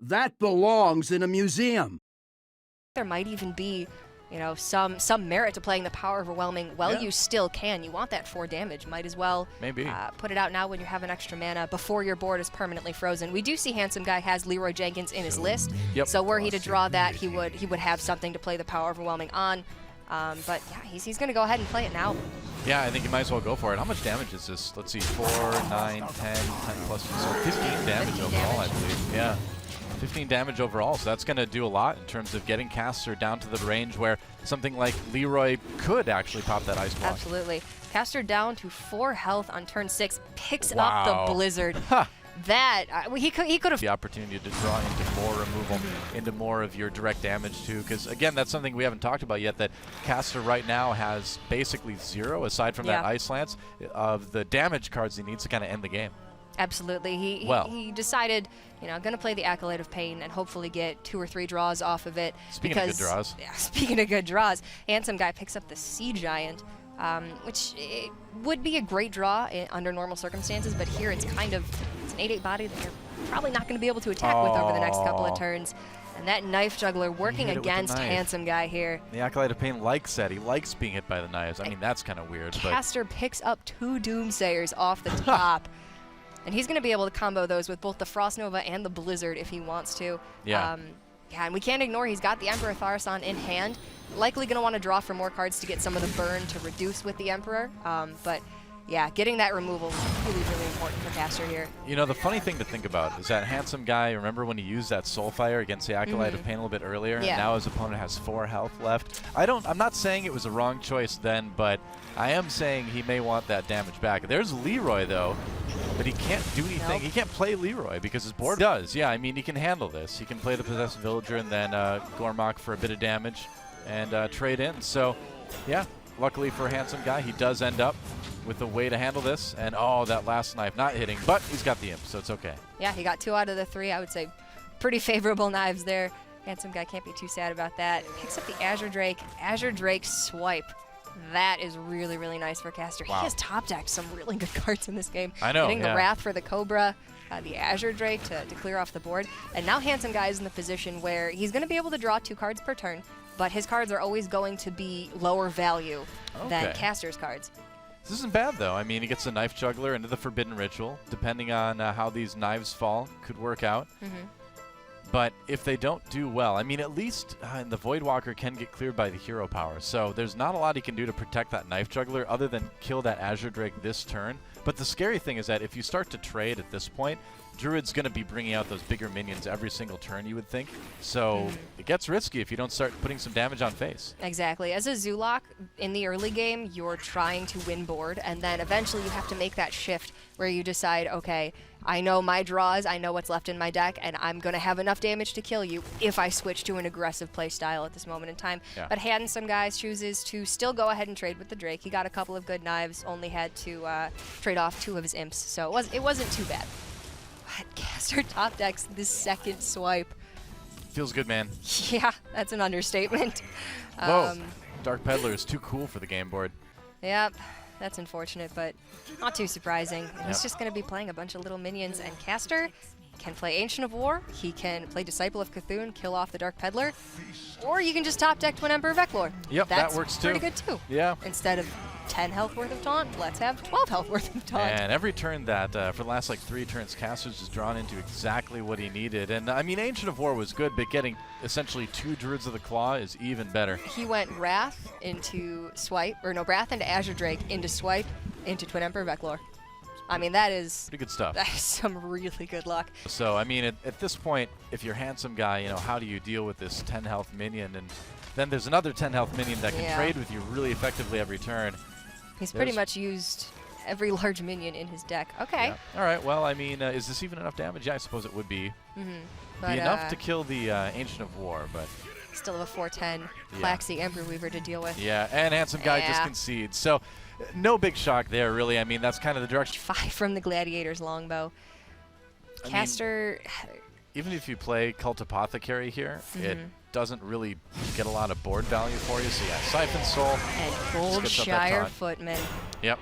That belongs in a museum. There might even be, you know, some merit to playing the Power Overwhelming. Well, you still can. You want that 4 damage. Might as well maybe put it out now when you have an extra mana before your board is permanently frozen. We do see Handsomeguy has Leroy Jenkins in his list. So were he to draw that, he would have something to play the Power Overwhelming on. But yeah, he's going to go ahead and play it now. Yeah, I think you might as well go for it. How much damage is this? Let's see, 4, 9, 10, 10 plus 2, so 15 damage overall, I believe. Yeah. 15 damage overall, so that's going to do a lot in terms of getting Caster down to the range where something like Leroy could actually pop that ice block. Absolutely. Caster down to 4 health on turn 6, picks up the Blizzard. That, he could have... The opportunity to draw into more removal, into more of your direct damage too, because again, that's something we haven't talked about yet, that Caster right now has basically 0, aside from that Ice Lance, of the damage cards he needs to kind of end the game. Absolutely. He decided, you know, I'm going to play the Acolyte of Pain and hopefully get 2 or 3 draws off of it. Speaking of good draws. Yeah, speaking of good draws, Handsomeguy picks up the Sea Giant, which would be a great draw under normal circumstances, but here it's kind of, it's an 8/8 body that you're probably not going to be able to attack with over the next couple of turns. And that Knife Juggler working against Handsomeguy here. The Acolyte of Pain likes that. He likes being hit by the knives. I mean, that's kind of weird. Caster picks up 2 Doomsayers off the top. And he's going to be able to combo those with both the Frost Nova and the Blizzard if he wants to. Yeah. Yeah, and we can't ignore he's got the Emperor Thaurissan in hand. Likely going to want to draw for more cards to get some of the burn to reduce with the Emperor. But yeah, getting that removal is really, really important for Caster here. You know, the funny thing to think about is that Handsomeguy, remember when he used that Soulfire against the Acolyte of Pain a little bit earlier? Yeah. And now his opponent has 4 health left. I'm not saying it was a wrong choice then, but I am saying he may want that damage back. There's Leroy, though, but he can't do anything. Nope. He can't play Leroy because his board does. Yeah, I mean, he can handle this. He can play the Possessed Villager and then Gormok for a bit of damage and trade in. So, yeah, luckily for Handsomeguy, he does end up with a way to handle this. And, oh, that last knife not hitting, but he's got the imp, so it's okay. Yeah, he got 2 out of the 3. I would say pretty favorable knives there. Handsomeguy can't be too sad about that. Picks up the Azure Drake. Azure Drake Swipe. That is really, really nice for Caster. Wow. He has top decked some really good cards in this game. I know, Getting the Wrath for the Cobra, the Azure Drake to clear off the board. And now Handsomeguy is in the position where he's going to be able to draw 2 cards per turn, but his cards are always going to be lower value than Caster's cards. This isn't bad, though. I mean, he gets the Knife Juggler into the Forbidden Ritual. Depending on how these knives fall, could work out. But if they don't do well, I mean, at least the Voidwalker can get cleared by the hero power. So there's not a lot he can do to protect that Knife Juggler other than kill that Azure Drake this turn. But the scary thing is that if you start to trade at this point, Druid's going to be bringing out those bigger minions every single turn, you would think. So it gets risky if you don't start putting some damage on face. Exactly. As a Zoolock, in the early game, you're trying to win board, and then eventually you have to make that shift where you decide, okay, I know my draws, I know what's left in my deck, and I'm going to have enough damage to kill you if I switch to an aggressive play style at this moment in time. Yeah. But Handsomeguy chooses to still go ahead and trade with the Drake. He got a couple of good knives, only had to trade off 2 of his imps, so it wasn't too bad. But Caster top decks the second swipe. Feels good, man. Yeah, that's an understatement. Whoa, Dark Peddler is too cool for the game board. Yep, that's unfortunate, but not too surprising. He's just going to be playing a bunch of little minions, and Caster can play Ancient of War, he can play Disciple of Cthulhu, kill off the Dark Peddler, or you can just top deck Twin Emperor Veclor. Yep, that's that works too. Pretty good too. Yeah. Instead of 10 health worth of taunt, let's have 12 health worth of taunt. And every turn that, for the last like 3 turns, Caster's just drawn into exactly what he needed. And I mean, Ancient of War was good, but getting essentially 2 Druids of the Claw is even better. He went Wrath into Swipe, or no, Wrath into Azure Drake, into Swipe, into Twin Emperor Veclor. I mean, that is pretty good stuff. That is some really good luck. So, I mean, at this point, if you're Handsomeguy, you know, how do you deal with this 10 health minion? And then there's another 10 health minion that can trade with you really effectively every turn. He's pretty much used every large minion in his deck. Okay. Yeah. All right. Well, I mean, is this even enough damage? Yeah, I suppose it would be. Be enough to kill the Ancient of War, but still have a 4/10 Plaxi Ember Weaver to deal with. Yeah, and Handsomeguy just concedes. So, no big shock there, really. I mean, that's kind of the direction. 5 from the Gladiator's Longbow. Caster. Even if you play Cult Apothecary here, it doesn't really get a lot of board value for you. So yeah, Siphon Soul. And Goldshire Footman. Yep.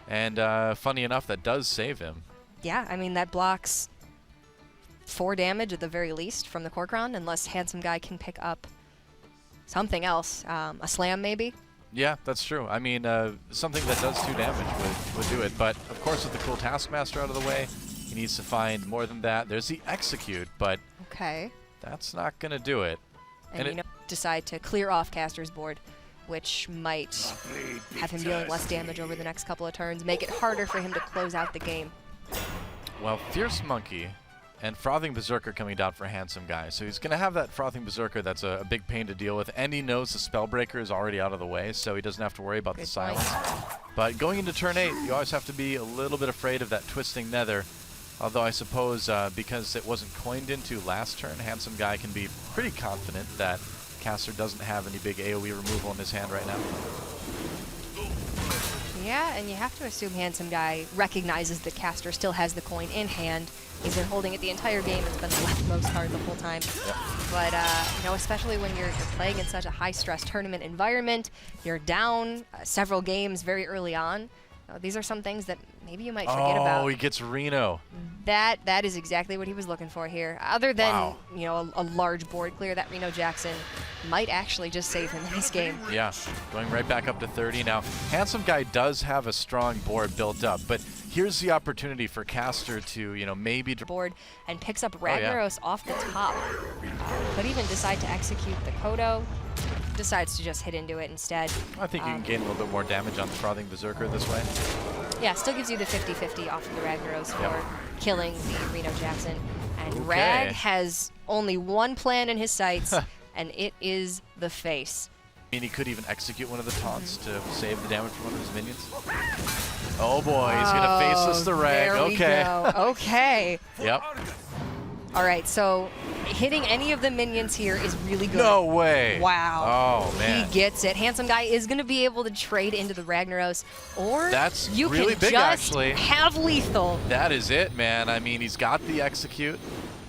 And funny enough, that does save him. Yeah, I mean, that blocks 4 damage at the very least from the Corkron, unless Handsomeguy can pick up something else. A slam, maybe? Yeah, that's true. I mean, something that does 2 damage would do it. But, of course, with the cool Taskmaster out of the way, he needs to find more than that. There's the Execute, but that's not going to do it. And decide to clear off Caster's board, which might have him dealing less damage over the next couple of turns, make it harder for him to close out the game. Well, Fierce Monkey and Frothing Berserker coming down for Handsomeguy. So he's going to have that Frothing Berserker that's a big pain to deal with, and he knows the Spellbreaker is already out of the way, so he doesn't have to worry about the silence. But going into turn 8, you always have to be a little bit afraid of that Twisting Nether. Although I suppose because it wasn't coined into last turn, Handsomeguy can be pretty confident that Caster doesn't have any big AoE removal in his hand right now. Yeah, and you have to assume Handsomeguy recognizes that Caster still has the coin in hand. He's been holding it the entire game. It's been the leftmost card the whole time. Yep. But, especially when you're playing in such a high-stress tournament environment, you're down several games very early on. These are some things that maybe you might forget about. Oh, he gets Reno. That is exactly what he was looking for here. Other than, a large board clear, that Reno Jackson might actually just save him in this game. Yeah, going right back up to 30 now. Handsomeguy does have a strong board built up, but here's the opportunity for Caster to, maybe board and picks up Ragnaros off the top. Could even decide to execute the Kodo. Decides to just hit into it instead. I think you can gain a little bit more damage on the Frothing Berserker this way. Yeah, still gives you the 50-50 off of the Ragnaros for killing the Reno Jackson. And Rag has only one plan in his sights, and it is the face. I mean, he could even execute one of the taunts to save the damage from one of his minions. Oh boy, he's gonna face this the Rag. There we go. Okay. Yep. All right, so hitting any of the minions here is really good. No way. Wow. Oh, man. He gets it. Handsomeguy is going to be able to trade into the Ragnaros, or that's you really can big, just actually. have lethal. That is it, man. I mean, he's got the Execute.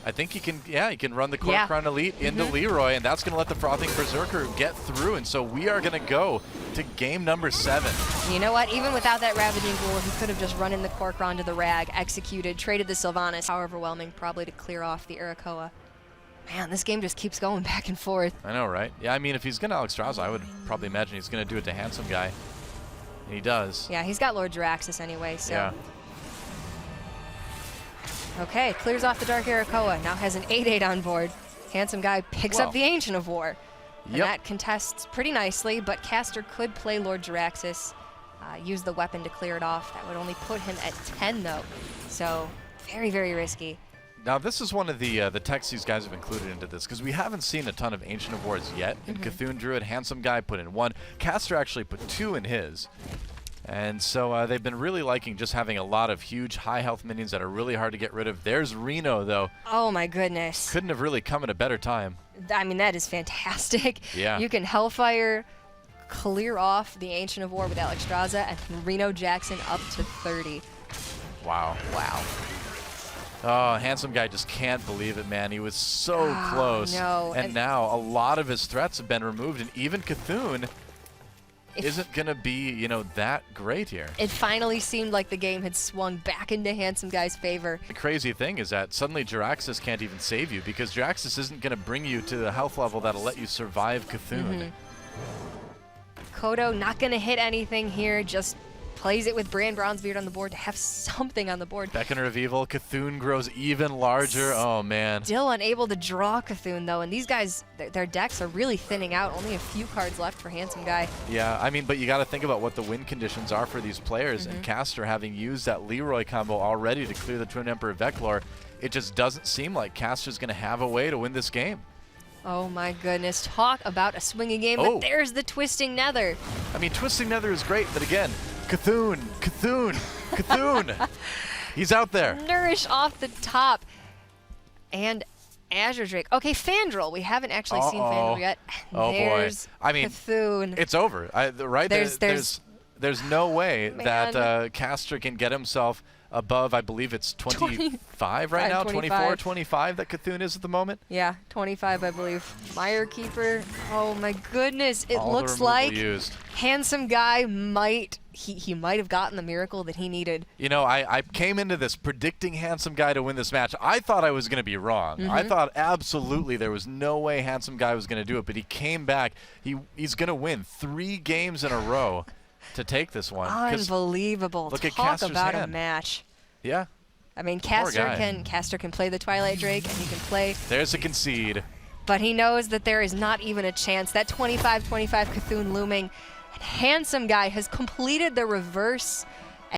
I think he can run the Corkron Elite into Leroy, and that's going to let the Frothing Berserker get through. And so we are going to go to game number 7. You know what? Even without that Ravaging Ghoul, he could have just run in the Corkron to the Rag, executed, traded the Sylvanas. How overwhelming, probably to clear off the Arakoa. Man, this game just keeps going back and forth. I know, right? Yeah, I mean, if he's going to Alexstrasza, I would probably imagine he's going to do it to Handsomeguy. And he does. Yeah, he's got Lord Jaraxxus anyway, so. Yeah. Okay, clears off the Dark Arakoa. Now has an 8/8 on board. Handsomeguy picks up the Ancient of War. And that contests pretty nicely, but Caster could play Lord Jaraxxus, use the weapon to clear it off. That would only put him at 10, though. So, very, very risky. Now, this is one of the texts these guys have included into this, because we haven't seen a ton of Ancient of Wars yet. In Cthulhu Druid, Handsomeguy put in 1. Caster actually put 2 in his. And so they've been really liking just having a lot of huge high health minions that are really hard to get rid of. There's Reno, though. Oh, my goodness. Couldn't have really come at a better time. I mean, that is fantastic. Yeah. You can Hellfire, clear off the Ancient of War with Alexstrasza, and Reno Jackson up to 30. Wow. Wow. Oh, Handsomeguy just can't believe it, man. He was so close. No. And now a lot of his threats have been removed, and even Cthulhu isn't going to be, that great here. It finally seemed like the game had swung back into Handsomeguy's favor. The crazy thing is that suddenly Jaraxxus can't even save you, because Jaraxxus isn't going to bring you to the health level that'll let you survive Cthulhu. Kodo not going to hit anything here, just plays it with Bran Bronzebeard on the board to have something on the board. Beckoner of Evil, Cthulhu grows even larger. Oh, man. Still unable to draw Cthulhu, though, and these guys, their decks are really thinning out. Only a few cards left for Handsomeguy. Yeah, I mean, but you got to think about what the win conditions are for these players, and Caster having used that Leroy combo already to clear the Twin Emperor Veclor, it just doesn't seem like Caster's going to have a way to win this game. Oh my goodness, talk about a swinging game, but there's the Twisting Nether. I mean, Twisting Nether is great, but again, Cthulhu. He's out there. Nourish off the top. And Azure Drake. Okay, Fandral. We haven't actually seen Fandral yet. Oh, boy. I mean, Cthulhu. It's over. Right? There's no way that Caster can get himself above, I believe it's 25 right now, 24, 25 that Cthulhu is at the moment. Yeah, 25, I believe. Mire Keeper. Oh my goodness! It All looks the like used. Handsomeguy might he might have gotten the miracle that he needed. You know, I came into this predicting Handsomeguy to win this match. I thought I was going to be wrong. I thought absolutely there was no way Handsomeguy was going to do it, but he came back. He's going to win 3 games in a row to take this one. Unbelievable! Look at Talk Caster's about hand. a match. Yeah. I mean, Poor guy. Caster can play the Twilight Drake, and he can play. There's a concede. But he knows that there is not even a chance. That 25-25 Cthulhu looming. And Handsomeguy has completed the reverse